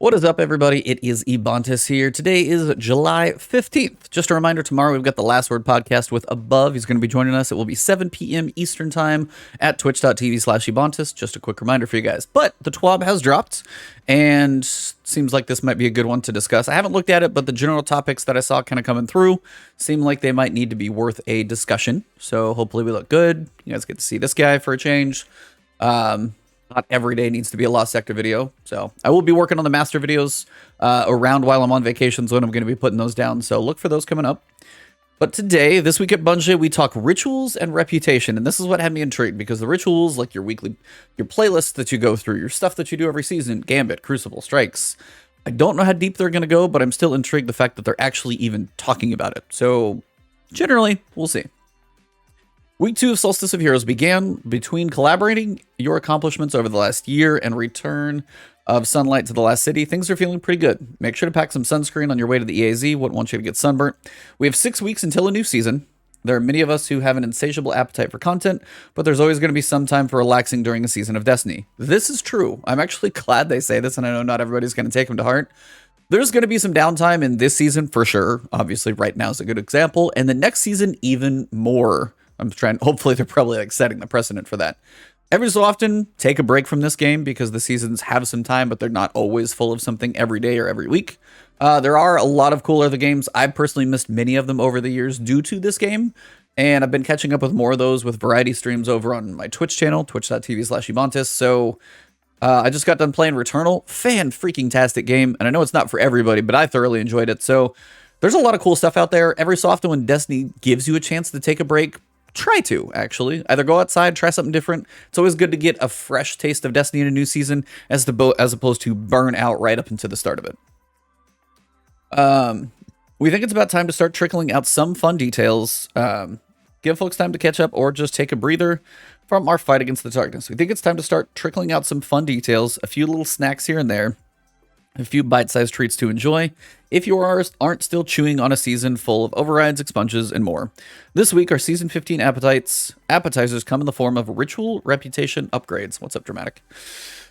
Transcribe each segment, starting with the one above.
What is up, everybody? It is Ebontis here. Today is July 15th. Just a reminder, tomorrow we've got the Last Word podcast with Above. He's going to be joining us. It will be 7 p.m. Eastern Time at twitch.tv/Ebontis. Just a quick reminder for you guys. But the TWAB has dropped, and seems like this might be a good one to discuss. I haven't looked at it, but the general topics that I saw kind of coming through seem like they might need to be worth a discussion. So hopefully we look good. You guys get to see this guy for a change. Not every day needs to be a Lost Sector video. So I will be working on the master videos around while I'm on vacations when I'm going to be putting those down. So look for those coming up. But today, this week at Bungie, we talk rituals and reputation. And this is what had me intrigued, because the rituals, like your playlists that you go through, your stuff that you do every season, Gambit, Crucible, Strikes. I don't know how deep they're going to go, but I'm still intrigued the fact that they're actually even talking about it. So generally, we'll see. Week 2 of Solstice of Heroes began between collaborating your accomplishments over the last year and return of sunlight to the last city. Things are feeling pretty good. Make sure to pack some sunscreen on your way to the EAZ. Wouldn't want you to get sunburnt. We have 6 weeks until a new season. There are many of us who have an insatiable appetite for content, but there's always going to be some time for relaxing during a season of Destiny. This is true. I'm actually glad they say this, and I know not everybody's going to take them to heart. There's going to be some downtime in this season for sure. Obviously, right now is a good example, and the next season even more. Hopefully they're probably like setting the precedent for that. Every so often, take a break from this game because the seasons have some time, but they're not always full of something every day or every week. There are a lot of cool other games. I've personally missed many of them over the years due to this game, and I've been catching up with more of those with variety streams over on my Twitch channel, twitch.tv/Ebontis. So I just got done playing Returnal. Fan-freaking-tastic game, and I know it's not for everybody, but I thoroughly enjoyed it. So there's a lot of cool stuff out there. Every so often when Destiny gives you a chance to take a break, try to, actually. Either go outside, try something different. It's always good to get a fresh taste of Destiny in a new season as opposed to burn out right up into the start of it. We think it's about time to start trickling out some fun details. Give folks time to catch up or just take a breather from our fight against the darkness. We think it's time to start trickling out some fun details, a few little snacks here and there, a few bite-sized treats to enjoy if you aren't still chewing on a season full of overrides, expunges, and more. This week, our Season 15 appetizers come in the form of ritual reputation upgrades. What's up, Dramatic?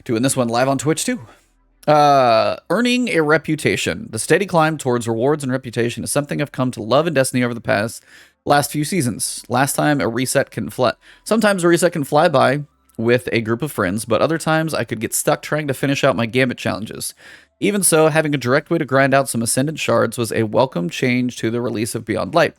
Doing this one live on Twitch, too. Earning a reputation. The steady climb towards rewards and reputation is something I've come to love in Destiny over the last few seasons. Sometimes a reset can fly by with a group of friends, but other times I could get stuck trying to finish out my Gambit challenges. Even so, having a direct way to grind out some Ascendant shards was a welcome change to the release of Beyond Light.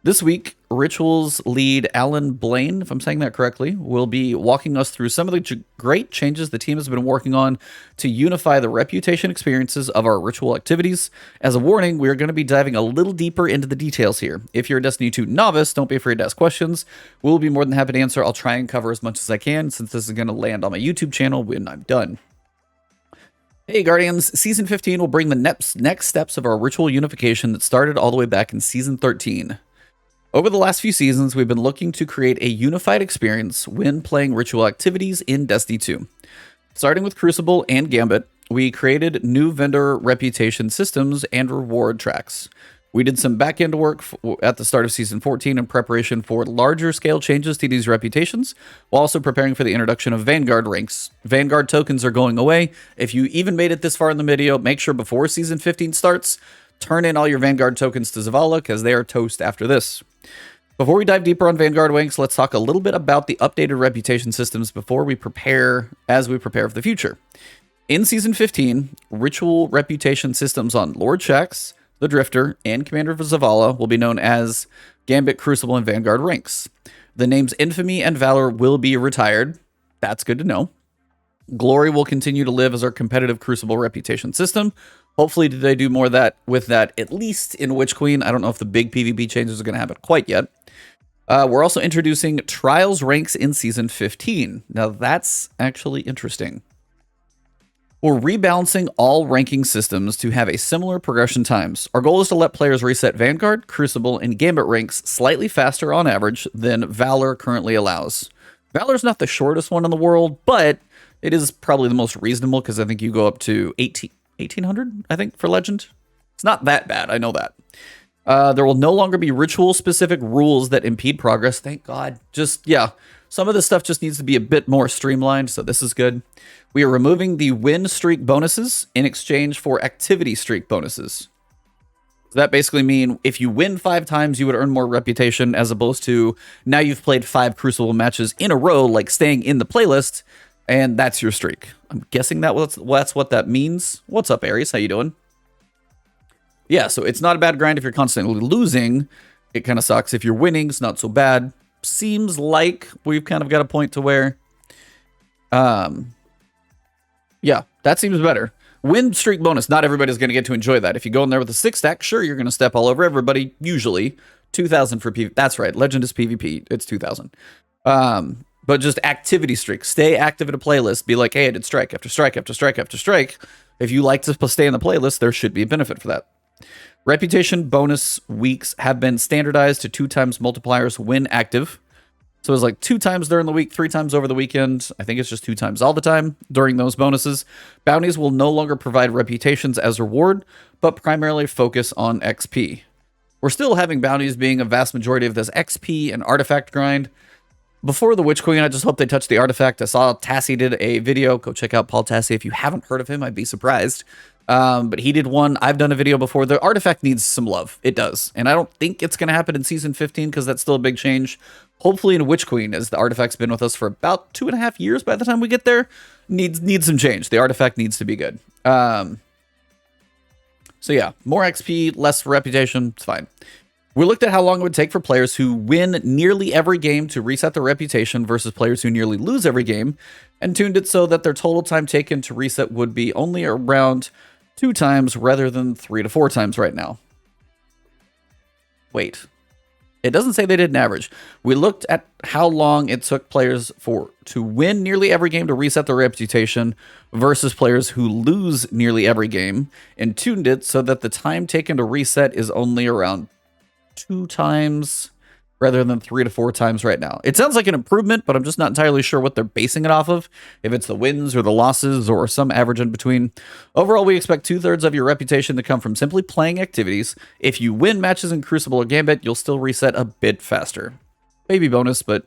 This week, Rituals lead Alan Blaine, if I'm saying that correctly, will be walking us through some of the great changes the team has been working on to unify the reputation experiences of our ritual activities. As a warning, we are going to be diving a little deeper into the details here. If you're a Destiny 2 novice, don't be afraid to ask questions. We'll be more than happy to answer. I'll try and cover as much as I can since this is going to land on my YouTube channel when I'm done. Hey Guardians, Season 15 will bring the next steps of our ritual unification that started all the way back in Season 13. Over the last few seasons, we've been looking to create a unified experience when playing ritual activities in Destiny 2. Starting with Crucible and Gambit, we created new vendor reputation systems and reward tracks. We did some back-end work at the start of Season 14 in preparation for larger scale changes to these reputations, while also preparing for the introduction of Vanguard ranks. Vanguard tokens are going away. If you even made it this far in the video, make sure before Season 15 starts, turn in all your Vanguard tokens to Zavala, because they are toast after this. Before we dive deeper on Vanguard ranks, let's talk a little bit about the updated reputation systems before we prepare for the future. In Season 15, ritual reputation systems on Lord Shaxx, the Drifter, and Commander of Zavala will be known as Gambit, Crucible, and Vanguard ranks. The names Infamy and Valor will be retired. That's good to know. Glory will continue to live as our competitive Crucible reputation system. Hopefully they do more with that, at least in Witch Queen. I don't know if the big PvP changes are going to happen quite yet. We're also introducing Trials ranks in Season 15. Now that's actually interesting. We're rebalancing all ranking systems to have a similar progression times. Our goal is to let players reset Vanguard, Crucible, and Gambit ranks slightly faster on average than Valor currently allows. Valor's not the shortest one in the world, but it is probably the most reasonable because I think you go up to 1800, I think, for Legend. It's not that bad, I know that. There will no longer be ritual-specific rules that impede progress, thank God. Some of this stuff just needs to be a bit more streamlined, so this is good. We are removing the win streak bonuses in exchange for activity streak bonuses. So that basically means if you win 5 times, you would earn more reputation, as opposed to now you've played 5 Crucible matches in a row, like staying in the playlist, and that's your streak. I'm guessing that's what that means. What's up, Aries? How you doing? Yeah, so it's not a bad grind if you're constantly losing. It kind of sucks. If you're winning, it's not so bad. Seems like we've kind of got a point to where, yeah, that seems better. Win streak bonus. Not everybody's going to get to enjoy that. If you go in there with a 6 stack, sure, you're going to step all over everybody. Usually 2,000 for PvP. That's right. Legend is PvP. It's 2,000. But just activity streak. Stay active in a playlist. Be like, hey, I did strike after strike after strike after strike. If you like to stay in the playlist, there should be a benefit for that. Reputation bonus weeks have been standardized to 2 times multipliers when active. So it's like 2 times during the week, 3 times over the weekend. I think it's just 2 times all the time during those bonuses. Bounties will no longer provide reputations as reward, but primarily focus on XP. We're still having bounties being a vast majority of this XP and artifact grind. Before the Witch Queen, I just hope they touch the artifact. I saw Tassie did a video. Go check out Paul Tassie. If you haven't heard of him, I'd be surprised. But he did one. I've done a video before. The artifact needs some love. It does. And I don't think it's going to happen in Season 15 because that's still a big change. Hopefully in Witch Queen, as the artifact's been with us for about 2.5 years by the time we get there, needs some change. The artifact needs to be good. So yeah, more XP, less reputation. It's fine. We looked at how long it would take for players who win nearly every game to reset their reputation versus players who nearly lose every game, and tuned it so that their total time taken to reset would be only around 2 times rather than 3 to 4 times right now. Wait. It doesn't say they did an average. We looked at how long it took players to win nearly every game to reset their reputation versus players who lose nearly every game, and tuned it so that the time taken to reset is only around 2 times rather than 3 to 4 times right now. It sounds like an improvement, but I'm just not entirely sure what they're basing it off of. If it's the wins or the losses or some average in between. Overall, we expect 2/3 of your reputation to come from simply playing activities. If you win matches in Crucible or Gambit, you'll still reset a bit faster. Baby bonus, but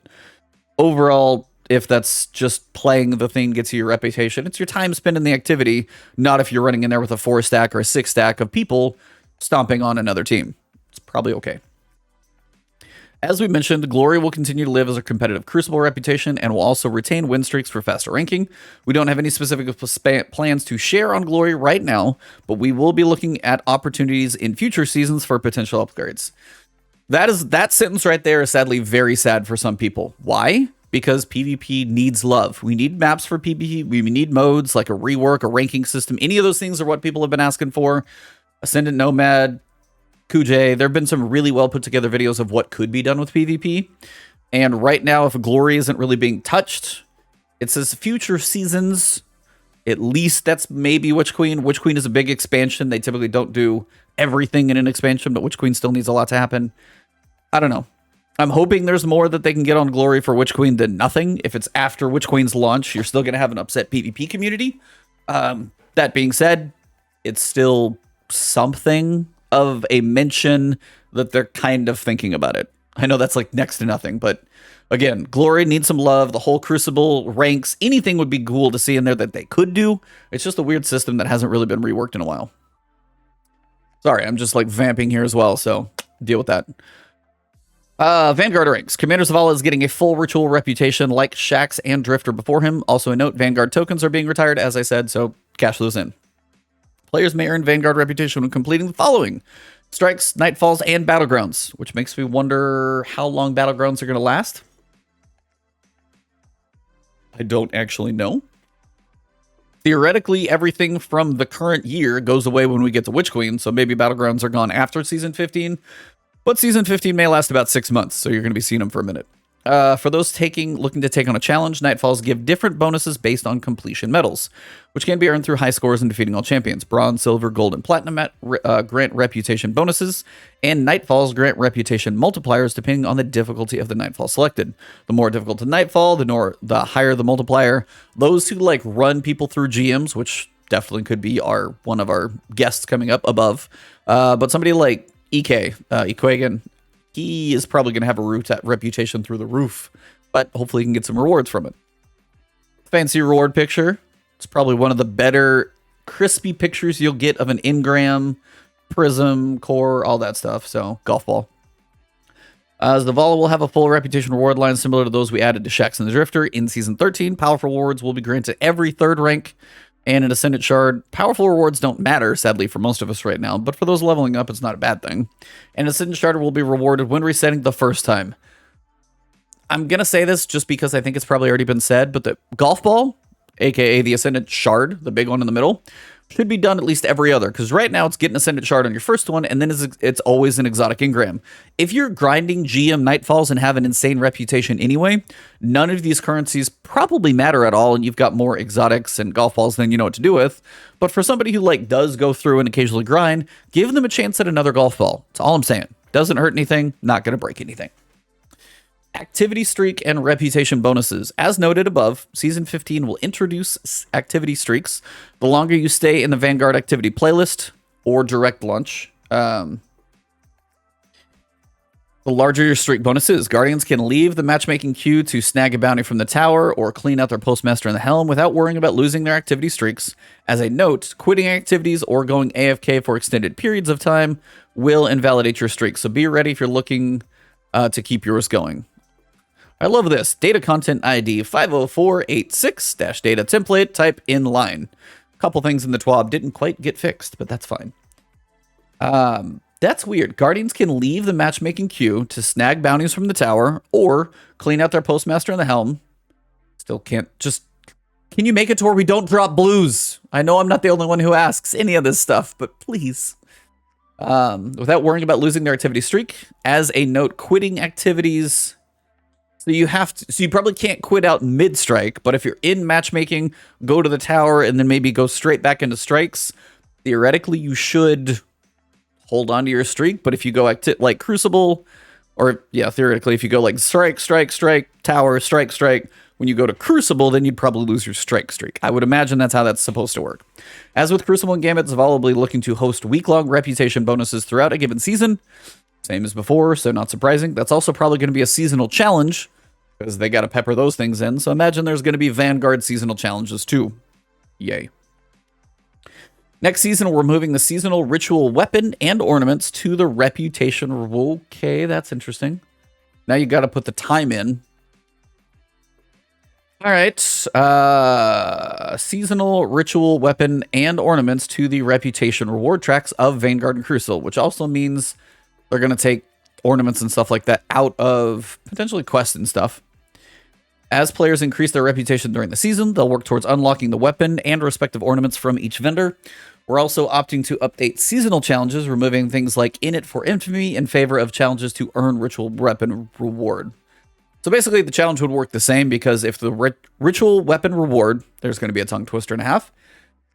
overall, if that's just playing the thing gets you your reputation, it's your time spent in the activity, not if you're running in there with a 4 stack or a 6 stack of people stomping on another team. It's probably okay. As we mentioned, Glory will continue to live as a competitive Crucible reputation and will also retain win streaks for faster ranking. We don't have any specific plans to share on Glory right now, but we will be looking at opportunities in future seasons for potential upgrades. That sentence right there is sadly very sad for some people. Why? Because PvP needs love. We need maps for PvP. We need modes like a rework, a ranking system. Any of those things are what people have been asking for. Ascendant Nomad, Kuj, there have been some really well put together videos of what could be done with PvP. And right now, if Glory isn't really being touched, it says future seasons. At least that's maybe Witch Queen. Witch Queen is a big expansion. They typically don't do everything in an expansion, but Witch Queen still needs a lot to happen. I don't know. I'm hoping there's more that they can get on Glory for Witch Queen than nothing. If it's after Witch Queen's launch, you're still going to have an upset PvP community. That being said, it's still something of a mention that they're kind of thinking about it. I know that's like next to nothing, but again, Glory needs some love. The whole Crucible ranks, anything would be cool to see in there that they could do. It's just a weird system that hasn't really been reworked in a while. Sorry, I'm just like vamping here as well, so deal with that. Vanguard ranks. Commander Zavala is getting a full ritual reputation like Shax and Drifter before him. Also a note, Vanguard tokens are being retired, as I said, so cash those in. Players may earn Vanguard reputation when completing the following: Strikes, Nightfalls, and Battlegrounds, which makes me wonder how long Battlegrounds are going to last. I don't actually know. Theoretically, everything from the current year goes away when we get to Witch Queen, so maybe Battlegrounds are gone after Season 15. But Season 15 may last about 6 months, so you're going to be seeing them for a minute. For those looking to take on a challenge, Nightfalls give different bonuses based on completion medals, which can be earned through high scores and defeating all champions. Bronze, silver, gold, and platinum grant reputation bonuses, and Nightfalls grant reputation multipliers depending on the difficulty of the Nightfall selected. The more difficult the Nightfall, the higher the multiplier. Those who like run people through GMs, which definitely could be one of our guests coming up above, but somebody like Equagan, he is probably going to have a reputation through the roof. but hopefully you can get some rewards from it. Fancy reward picture. It's probably one of the better crispy pictures you'll get of an Engram, Prism, Core, all that stuff. So, golf ball. As the Vala will have a full reputation reward line similar to those we added to Shaxx and the Drifter in Season 13. Powerful rewards will be granted every 3rd rank and an Ascendant Shard. Powerful rewards don't matter, sadly, for most of us right now, but for those leveling up, it's not a bad thing. And Ascendant Shard will be rewarded when resetting the first time. I'm going to say this just because I think it's probably already been said, but the Golf Ball, aka the Ascendant Shard, the big one in the middle, should be done at least every other, because right now it's getting Ascendant Shard on your first one, and then it's always an exotic Engram. If you're grinding GM Nightfalls and have an insane reputation anyway, none of these currencies probably matter at all, and you've got more exotics and golf balls than you know what to do with. But for somebody who does go through and occasionally grind, give them a chance at another golf ball. That's all I'm saying. Doesn't hurt anything, not going to break anything. Activity streak and reputation bonuses. As noted above, Season 15 will introduce activity streaks. The longer you stay in the Vanguard activity playlist or direct launch, the larger your streak bonus is. Guardians can leave the matchmaking queue to snag a bounty from the tower or clean out their postmaster in the helm without worrying about losing their activity streaks. As a note, quitting activities or going AFK for extended periods of time will invalidate your streak. So be ready if you're looking to keep yours going. I love this. Data content ID 50486-data template type in line. A couple things in the TWAB didn't quite get fixed, but that's fine. That's weird. Guardians can leave the matchmaking queue to snag bounties from the tower or clean out their postmaster in the helm. Still can't just... Can you make it to where we don't drop blues? I know I'm not the only one who asks any of this stuff, but please. Without worrying about losing their activity streak. As a note, quitting activities... So you probably can't quit out mid-strike, but if you're in matchmaking, go to the tower and then maybe go straight back into strikes, theoretically you should hold on to your streak. But if you go like Crucible, or yeah, theoretically if you go like strike, strike, strike, tower, strike, strike, when you go to Crucible, then you'd probably lose your strike streak. I would imagine that's how that's supposed to work. As with Crucible and Gambit, Zavala will be looking to host week-long reputation bonuses throughout a given season. Same as before, so not surprising. That's also probably going to be a seasonal challenge, because they got to pepper those things in. So imagine there's going to be Vanguard seasonal challenges too. Yay. Next season, we're moving the seasonal ritual weapon and ornaments to the reputation. Okay, that's interesting. Now you got to put the time in. All right. Seasonal ritual weapon and ornaments to the reputation reward tracks of Vanguard and Crucible, which also means they're going to take ornaments and stuff like that out of potentially quests and stuff. As players increase their reputation during the season, they'll work towards unlocking the weapon and respective ornaments from each vendor. We're also opting to update seasonal challenges, removing things like In It for Infamy in favor of challenges to earn ritual weapon reward. So basically, the challenge would work the same, because if the ritual weapon reward, there's going to be a tongue twister and a half.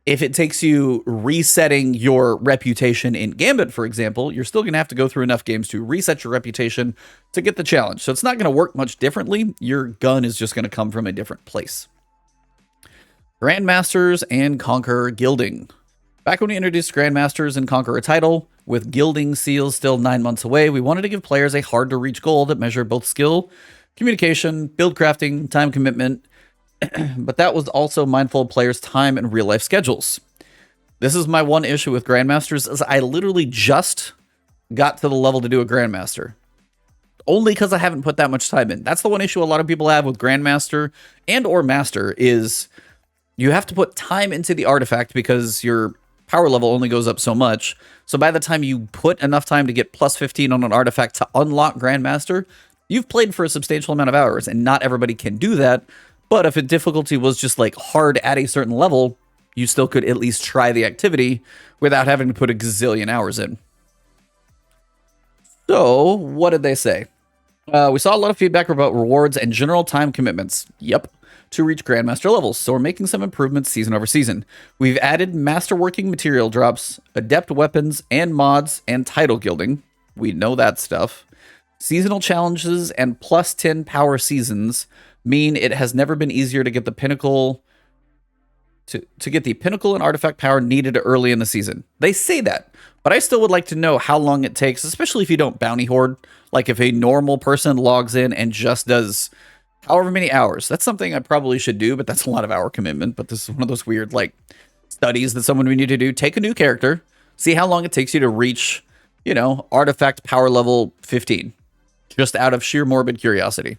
If it takes you resetting your reputation in Gambit, for example, you're still going to have to go through enough games to reset your reputation to get the challenge. So it's not going to work much differently. Your gun is just going to come from a different place. Grandmasters and Conqueror Gilding. Back when we introduced Grandmasters and Conqueror title, with Gilding seals still 9 months away, we wanted to give players a hard-to-reach goal that measured both skill, communication, build crafting, time commitment, but that was also mindful of players' time and real-life schedules. This is my one issue with Grandmasters, is I literally just got to the level to do a Grandmaster. Only because I haven't put that much time in. That's the one issue a lot of people have with Grandmaster and or Master, is you have to put time into the artifact because your power level only goes up so much. So by the time you put enough time to get plus 15 on an artifact to unlock Grandmaster, you've played for a substantial amount of hours, and not everybody can do that. But if a difficulty was just like hard at a certain level, you still could at least try the activity without having to put a gazillion hours in. So, what did they say? We saw a lot of feedback about rewards and general time commitments. Yep. To reach Grandmaster levels, so we're making some improvements season over season. We've added masterworking material drops, adept weapons and mods, and title gilding. We know that stuff. Seasonal challenges and plus 10 power seasons mean it has never been easier to get the Pinnacle to get the Pinnacle and artifact power needed early in the season. They say that, but I still would like to know how long it takes, especially if you don't bounty hoard. Like if a normal person logs in and just does however many hours. That's something I probably should do, but that's a lot of hour commitment. But this is one of those weird, like, studies that someone would need to do. Take a new character, see how long it takes you to reach, you know, artifact power level 15, just out of sheer morbid curiosity.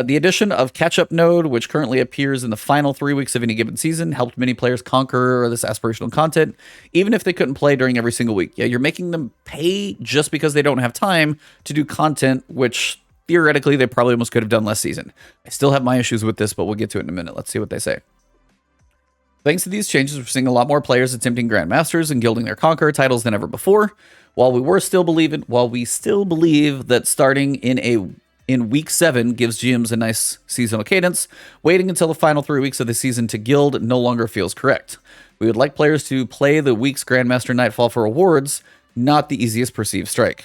The addition of Catch-Up Node, which currently appears in the final 3 weeks of any given season, helped many players conquer this aspirational content, even if they couldn't play during every single week. Yeah, you're making them pay just because they don't have time to do content, which theoretically they probably almost could have done last season. I still have my issues with this, but we'll get to it in a minute. Let's see what they say. Thanks to these changes, we're seeing a lot more players attempting Grandmasters and gilding their Conqueror titles than ever before. While we still believe that starting in week 7 gives GMs a nice seasonal cadence, waiting until the final 3 weeks of the season to guild no longer feels correct. We would like players to play the week's Grandmaster Nightfall for rewards, not the easiest perceived strike.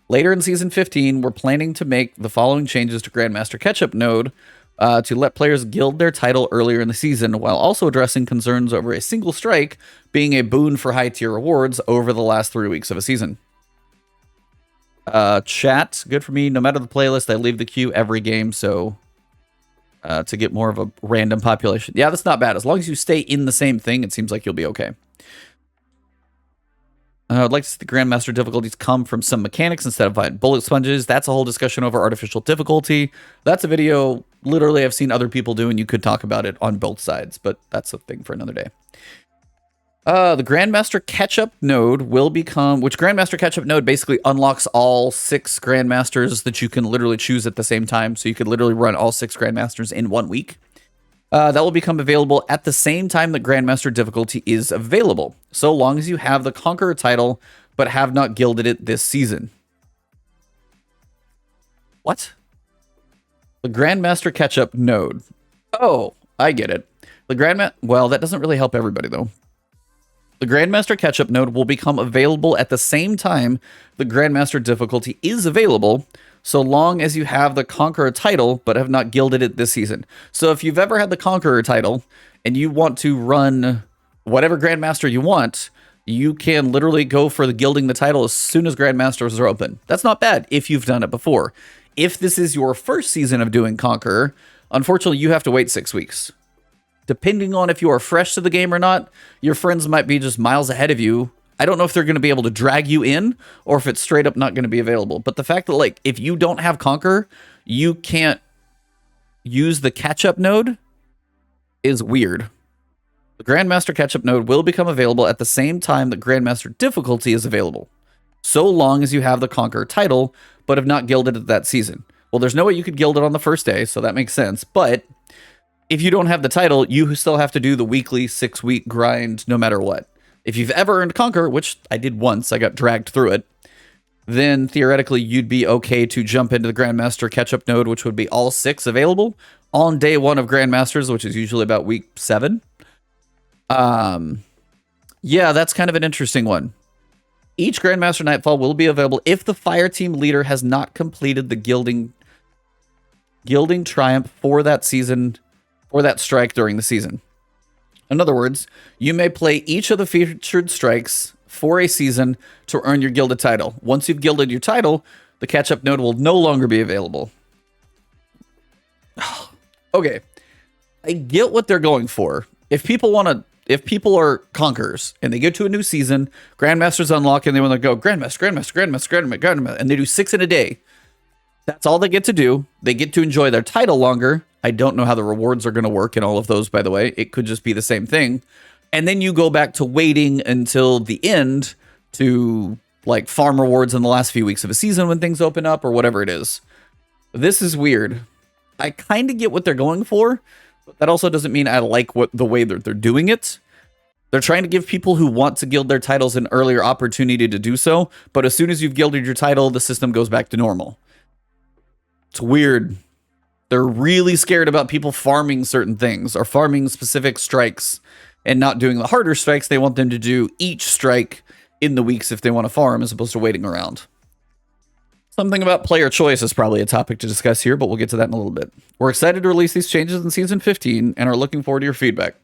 Later in Season 15, we're planning to make the following changes to Grandmaster Catch-Up Node to let players gild their title earlier in the season, while also addressing concerns over a single strike being a boon for high-tier rewards over the last 3 weeks of a season. Chat, good for me. No matter the playlist, I leave the queue every game, so to get more of a random population. Yeah, that's not bad. As long as you stay in the same thing, it seems like you'll be okay. I'd like to see the Grandmaster difficulties come from some mechanics instead of bullet sponges. That's a whole discussion over artificial difficulty. That's a video literally I've seen other people do, and you could talk about it on both sides, but that's a thing for another day. The Grandmaster Catch-Up Node will become, which Grandmaster Catch-Up Node basically unlocks all 6 Grandmasters that you can literally choose at the same time, so you could literally run all 6 Grandmasters in 1 week. That will become available at the same time that Grandmaster difficulty is available, so long as you have the Conqueror title, but have not gilded it this season. What? The Grandmaster Catch-Up Node. Oh, I get it. Well, that doesn't really help everybody, though. The Grandmaster Catch-Up Node will become available at the same time the Grandmaster difficulty is available, so long as you have the Conqueror title, but have not gilded it this season. So if you've ever had the Conqueror title, and you want to run whatever Grandmaster you want, you can literally go for the gilding the title as soon as Grandmasters are open. That's not bad if you've done it before. If this is your first season of doing Conqueror, unfortunately you have to wait 6 weeks. Depending on if you are fresh to the game or not, your friends might be just miles ahead of you. I don't know if they're going to be able to drag you in, or if it's straight up not going to be available. But the fact that, like, if you don't have Conqueror, you can't use the catch-up node is weird. The Grandmaster catch-up node will become available at the same time that Grandmaster difficulty is available, so long as you have the Conqueror title, but have not gilded it that season. Well, there's no way you could gild it on the first day, so that makes sense. But if you don't have the title, you still have to do the weekly 6-week grind no matter what. If you've ever earned Conqueror, which I did once, I got dragged through it, then theoretically you'd be okay to jump into the Grandmaster catch-up node, which would be all 6 available on day 1 of Grandmasters, which is usually about week 7. Yeah, that's kind of an interesting one. Each Grandmaster Nightfall will be available if the fire team leader has not completed the gilding triumph for that season, or that strike during the season. In other words, you may play each of the featured strikes for a season to earn your gilded title. Once you've gilded your title, the catch-up node will no longer be available. Okay, I get what they're going for. If people are conquerors and they get to a new season, Grandmasters unlock and they want to go Grandmaster, and they do 6 in a day. That's all they get to do. They get to enjoy their title longer. I don't know how the rewards are going to work in all of those, by the way. It could just be the same thing. And then you go back to waiting until the end to, like, farm rewards in the last few weeks of a season when things open up or whatever it is. This is weird. I kind of get what they're going for, but that also doesn't mean I like the way that they're doing it. They're trying to give people who want to gild their titles an earlier opportunity to do so, but as soon as you've gilded your title, the system goes back to normal. It's weird. They're really scared about people farming certain things or farming specific strikes and not doing the harder strikes. They want them to do each strike in the weeks if they want to farm as opposed to waiting around. Something about player choice is probably a topic to discuss here, but we'll get to that in a little bit. We're excited to release these changes in Season 15 and are looking forward to your feedback.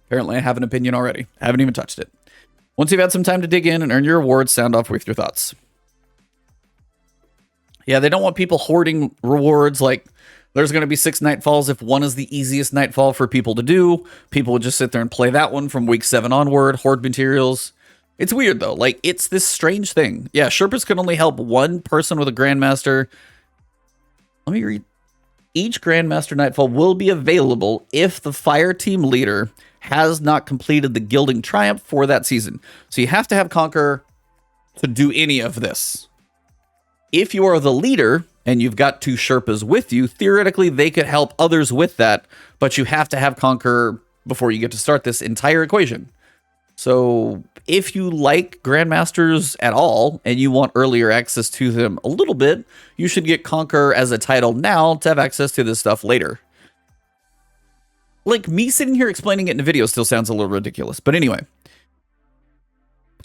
Apparently, I have an opinion already. I haven't even touched it. Once you've had some time to dig in and earn your rewards, sound off with your thoughts. Yeah, they don't want people hoarding rewards. Like, there's going to be 6 Nightfalls. If one is the easiest Nightfall for people to do, people would just sit there and play that one from week 7 onward, hoard materials. It's weird, though. Like, it's this strange thing. Yeah, Sherpas can only help one person with a Grandmaster. Let me read. Each Grandmaster Nightfall will be available if the fire team leader has not completed the Gilding Triumph for that season. So you have to have Conquer to do any of this. If you are the leader and you've got 2 Sherpas with you, theoretically they could help others with that, but you have to have Conquer before you get to start this entire equation. So if you like Grandmasters at all and you want earlier access to them a little bit, you should get Conquer as a title now to have access to this stuff later. Like, me sitting here explaining it in a video still sounds a little ridiculous. But anyway,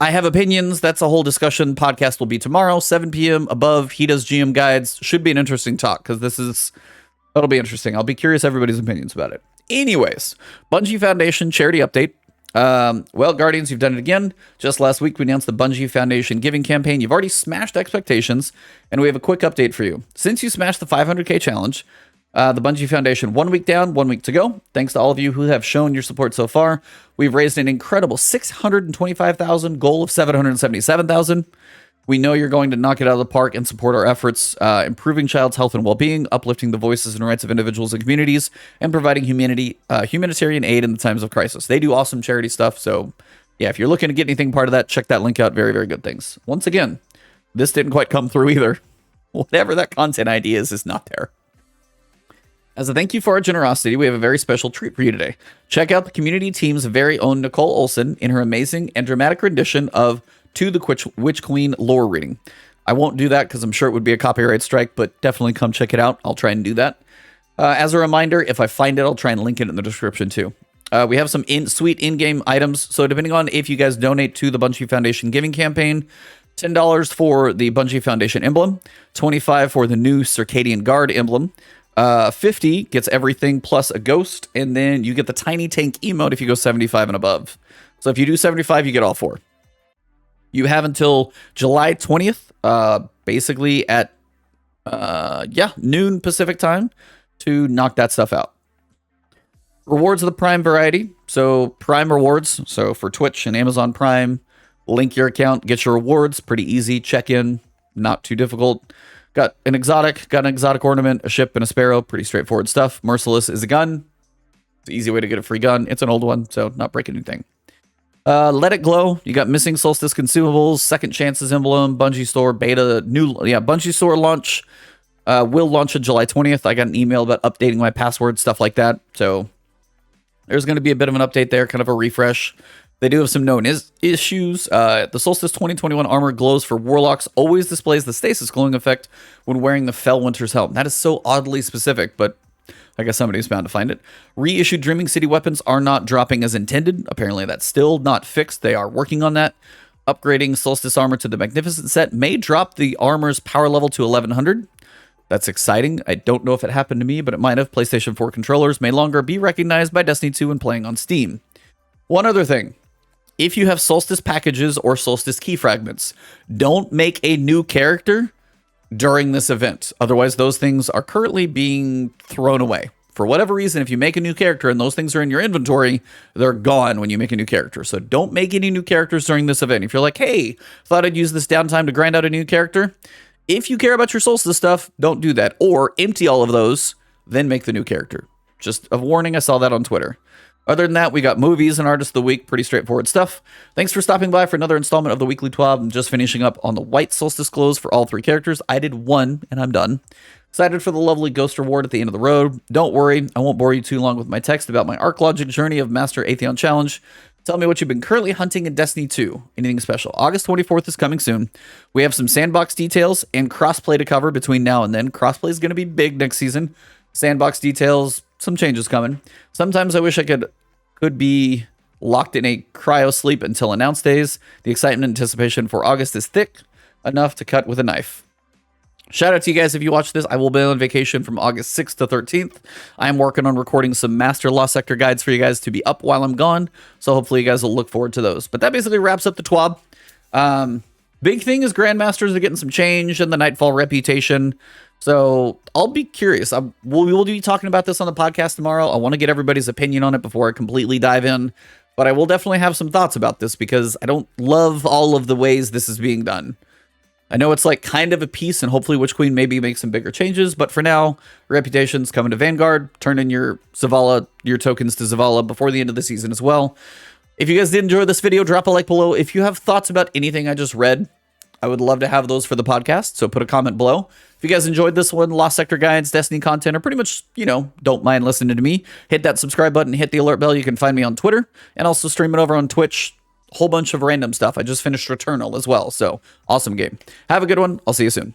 I have opinions. That's a whole discussion. Podcast will be tomorrow, 7 p.m. above. He does GM guides. Should be an interesting talk because that'll be interesting. I'll be curious everybody's opinions about it. Anyways, Bungie Foundation charity update. Well, Guardians, you've done it again. Just last week, we announced the Bungie Foundation giving campaign. You've already smashed expectations, and we have a quick update for you. Since you smashed the 500k challenge, the Bungie Foundation, 1 week down, 1 week to go. Thanks to all of you who have shown your support so far. We've raised an incredible 625,000, goal of 777,000. We know you're going to knock it out of the park and support our efforts, improving child's health and well-being, uplifting the voices and rights of individuals and communities, and providing humanitarian aid in the times of crisis. They do awesome charity stuff, so yeah, if you're looking to get anything part of that, check that link out. Very, very good things. Once again, this didn't quite come through either. Whatever that content ID is not there. As a thank you for our generosity, we have a very special treat for you today. Check out the community team's very own Nicole Olson in her amazing and dramatic rendition of To the Witch Queen lore reading. I won't do that because I'm sure it would be a copyright strike, but definitely come check it out. I'll try and do that. As a reminder, if I find it, I'll try and link it in the description too. We have some sweet in-game items. So depending on if you guys donate to the Bungie Foundation giving campaign, $10 for the Bungie Foundation emblem, $25 for the new Circadian Guard emblem, 50 gets everything plus a ghost, and then you get the tiny tank emote if you go 75 and above. So if you do 75, you get all 4. You have until July 20th, basically at noon Pacific time to knock that stuff out. Rewards of the Prime variety. So Prime rewards. So for Twitch and Amazon Prime, link your account, get your rewards. Pretty easy. Check in. Not too difficult. Got an exotic ornament, a ship, and a sparrow. Pretty straightforward stuff. Merciless is a gun. It's an easy way to get a free gun. It's an old one, so not breaking anything. Let It Glow. You got Missing Solstice consumables, Second Chances emblem, Bungie Store beta, Bungie Store launch. Will launch on July 20th. I got an email about updating my password, stuff like that. So there's going to be a bit of an update there, kind of a refresh. They do have some known issues. The Solstice 2021 armor glows for Warlocks, always displays the Stasis glowing effect when wearing the Fellwinter's helm. That is so oddly specific, but I guess somebody's bound to find it. Reissued Dreaming City weapons are not dropping as intended. Apparently that's still not fixed. They are working on that. Upgrading Solstice armor to the Magnificent set may drop the armor's power level to 1100. That's exciting. I don't know if it happened to me, but it might have. PlayStation 4 controllers may longer be recognized by Destiny 2 when playing on Steam. One other thing. If you have Solstice packages or Solstice key fragments, don't make a new character during this event. Otherwise, those things are currently being thrown away. For whatever reason, if you make a new character and those things are in your inventory, they're gone when you make a new character. So don't make any new characters during this event. If you're like, hey, thought I'd use this downtime to grind out a new character, if you care about your Solstice stuff, don't do that. Or empty all of those, then make the new character. Just a warning, I saw that on Twitter. Other than that, we got movies and Artist of the Week. Pretty straightforward stuff. Thanks for stopping by for another installment of the Weekly TWAB. I'm just finishing up on the White Solstice glows for all 3 characters. I did 1, and I'm done. Excited for the lovely Ghost reward at the end of the road. Don't worry, I won't bore you too long with my text about my Arc Logic journey of Master Atheon Challenge. Tell me what you've been currently hunting in Destiny 2. Anything special? August 24th is coming soon. We have some sandbox details and crossplay to cover between now and then. Crossplay is going to be big next season. Sandbox details, some changes coming. Sometimes I wish I could be locked in a cryo sleep until announce days. The excitement and anticipation for August is thick enough to cut with a knife. Shout out to you guys if you watch this. I will be on vacation from August 6th to 13th. I am working on recording some Master Lost Sector guides for you guys to be up while I'm gone. So hopefully you guys will look forward to those. But that basically wraps up the TWAB. Big thing is Grandmasters are getting some change in the Nightfall reputation. So I'll be curious. We will be talking about this on the podcast tomorrow. I want to get everybody's opinion on it before I completely dive in. But I will definitely have some thoughts about this because I don't love all of the ways this is being done. I know it's like kind of a piece, and hopefully Witch Queen maybe makes some bigger changes. But for now, Reputation's coming to Vanguard. Turn in your Zavala, your tokens to Zavala before the end of the season as well. If you guys did enjoy this video, drop a like below. If you have thoughts about anything I just read, I would love to have those for the podcast, so put a comment below. If you guys enjoyed this one, Lost Sector guides, Destiny content, or pretty much, don't mind listening to me, hit that subscribe button, hit the alert bell. You can find me on Twitter, and also stream it over on Twitch. Whole bunch of random stuff. I just finished Returnal as well, so awesome game. Have a good one. I'll see you soon.